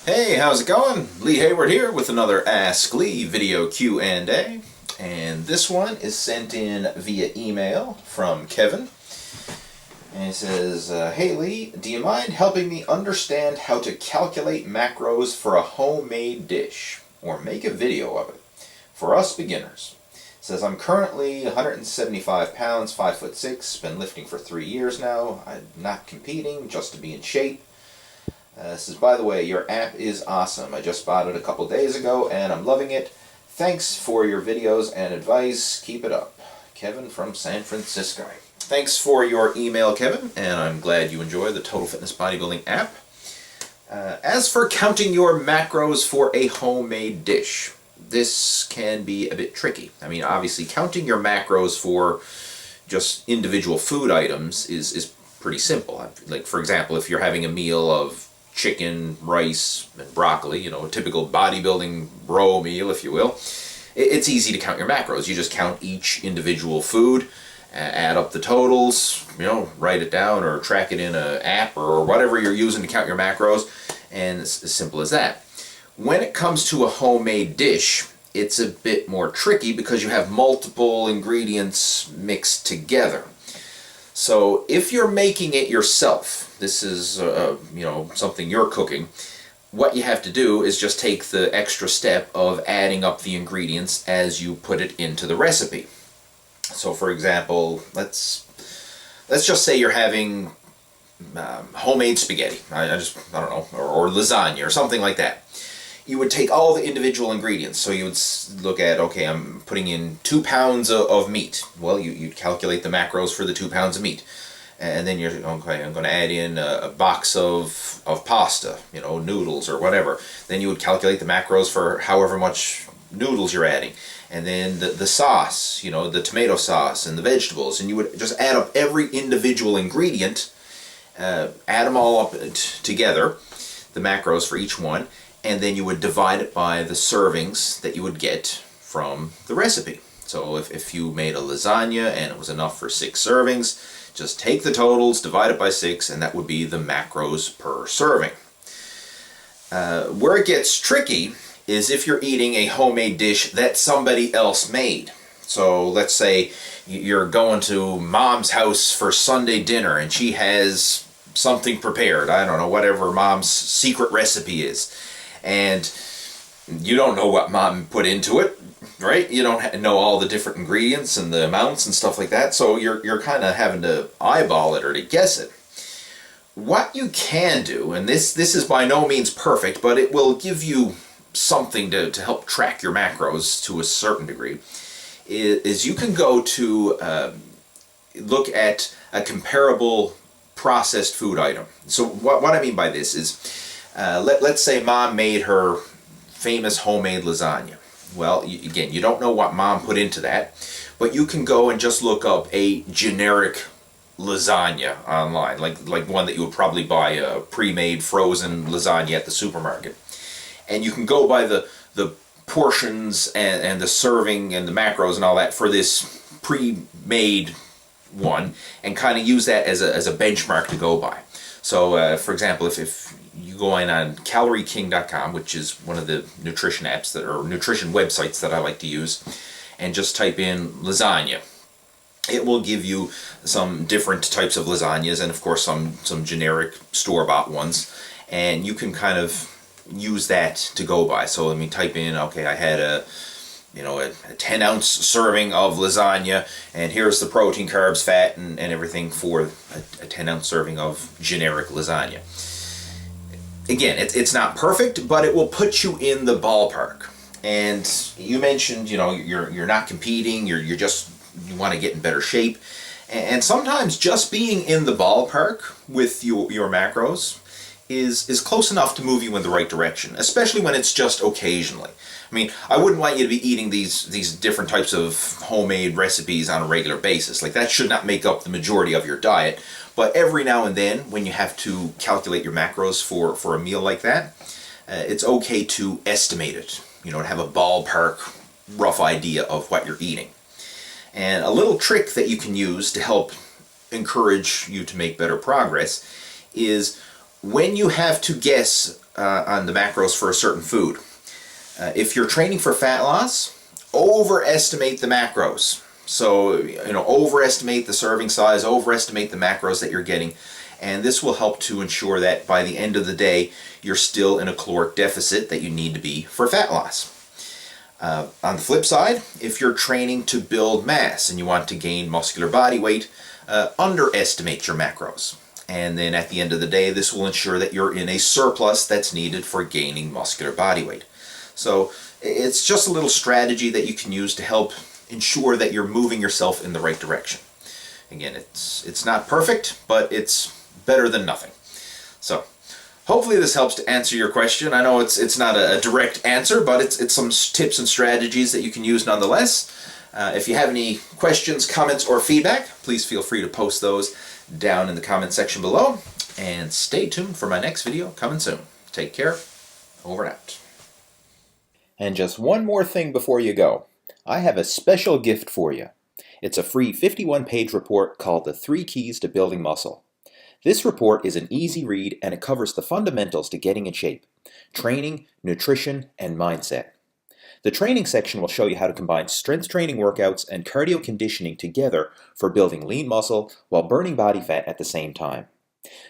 Hey, how's it going? Lee Hayward here with another Ask Lee video Q&A. And this one is sent in via email from Kevin. And he says, Hey Lee, do you mind helping me understand how to calculate macros for a homemade dish? Or make a video of it. For us beginners. Says, I'm currently 175 pounds, 5'6", been lifting for 3 years now. I'm not competing, just to be in shape. Says, by the way, your app is awesome. I just bought it a couple days ago and I'm loving it. Thanks for your videos and advice. Keep it up. Kevin from San Francisco. Thanks for your email, Kevin, and I'm glad you enjoy the Total Fitness Bodybuilding app. As for counting your macros for a homemade dish, this can be a bit tricky. I mean, obviously, counting your macros for just individual food items is pretty simple. Like, for example, if you're having a meal of chicken, rice, and broccoli, you know, a typical bodybuilding bro meal, if you will, it's easy to count your macros. You just count each individual food, add up the totals, you know, write it down or track it in an app or whatever you're using to count your macros, and it's as simple as that. When it comes to a homemade dish, it's a bit more tricky because you have multiple ingredients mixed together. So if you're making it yourself, this is you know, something you're cooking, what you have to do is just take the extra step of adding up the ingredients as you put it into the recipe. So for example, let's just say you're having homemade spaghetti, I don't know, or lasagna or something like that. You would take all the individual ingredients. So you would look at, okay, I'm putting in 2 pounds of meat. Well, you'd calculate the macros for the 2 pounds of meat. And then you're, okay, I'm going to add in a box of pasta, you know, noodles or whatever. Then you would calculate the macros for however much noodles you're adding. And then the sauce, you know, the tomato sauce and the vegetables. And you would just add up every individual ingredient, add them all up together, the macros for each one. And then you would divide it by the servings that you would get from the recipe. So if you made a lasagna and it was enough for 6 servings, just take the totals, divide it by 6, and that would be the macros per serving. Where it gets tricky is if you're eating a homemade dish that somebody else made. So let's say you're going to mom's house for Sunday dinner and she has something prepared. I don't know, whatever mom's secret recipe is. And you don't know what mom put into it, right? You don't know all the different ingredients and the amounts and stuff like that, so you're kind of having to eyeball it or to guess it. What you can do, and this is by no means perfect, but it will give you something to help track your macros to a certain degree, is you can go to look at a comparable processed food item. So what I mean by this is, let's say mom made her famous homemade lasagna. Well, again, you don't know what mom put into that, but you can go and just look up a generic lasagna online, like one that you would probably buy a pre-made frozen lasagna at the supermarket. And you can go by the portions and the serving and the macros and all that for this pre-made one, and kind of use that as a benchmark to go by. So, for example, if you go in on calorieking.com, which is one of the nutrition apps nutrition websites that I like to use, and just type in lasagna, it will give you some different types of lasagnas and of course some generic store-bought ones, and you can kind of use that to go by. So let me type in, okay, I had a 10-ounce serving of lasagna, and here's the protein, carbs, fat, and everything for a 10-ounce serving of generic lasagna. Again, it's not perfect, but it will put you in the ballpark. And you mentioned, you know, you're not competing, you want to get in better shape, and sometimes just being in the ballpark with your macros is close enough to move you in the right direction, especially when it's just occasionally. I mean, I wouldn't want you to be eating these different types of homemade recipes on a regular basis. Like, that should not make up the majority of your diet. But every now and then, when you have to calculate your macros for a meal like that, it's okay to estimate it, you know, to have a ballpark rough idea of what you're eating. And a little trick that you can use to help encourage you to make better progress is when you have to guess on the macros for a certain food, if you're training for fat loss, overestimate the macros. So, overestimate the serving size, overestimate the macros that you're getting, and this will help to ensure that by the end of the day, you're still in a caloric deficit that you need to be for fat loss. On the flip side, if you're training to build mass and you want to gain muscular body weight, underestimate your macros. And then at the end of the day, this will ensure that you're in a surplus that's needed for gaining muscular body weight. So it's just a little strategy that you can use to help ensure that you're moving yourself in the right direction. Again, it's not perfect, but it's better than nothing. So hopefully this helps to answer your question. I know it's not a direct answer, but it's some tips and strategies that you can use nonetheless. If you have any questions, comments, or feedback, please feel free to post those down in the comment section below. And stay tuned for my next video coming soon. Take care. Over and out. And just one more thing before you go. I have a special gift for you. It's a free 51-page report called The 3 Keys to Building Muscle. This report is an easy read and it covers the fundamentals to getting in shape: training, nutrition, and mindset. The training section will show you how to combine strength training workouts and cardio conditioning together for building lean muscle while burning body fat at the same time.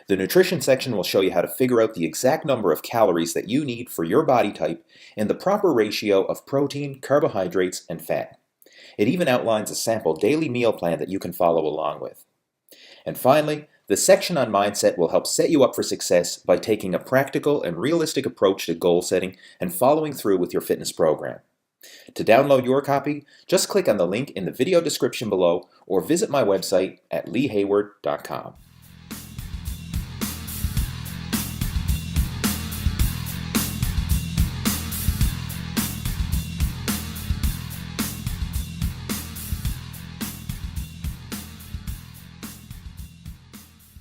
The nutrition section will show you how to figure out the exact number of calories that you need for your body type and the proper ratio of protein, carbohydrates, and fat. It even outlines a sample daily meal plan that you can follow along with. And finally, the section on mindset will help set you up for success by taking a practical and realistic approach to goal setting and following through with your fitness program. To download your copy, just click on the link in the video description below or visit my website at leehayward.com.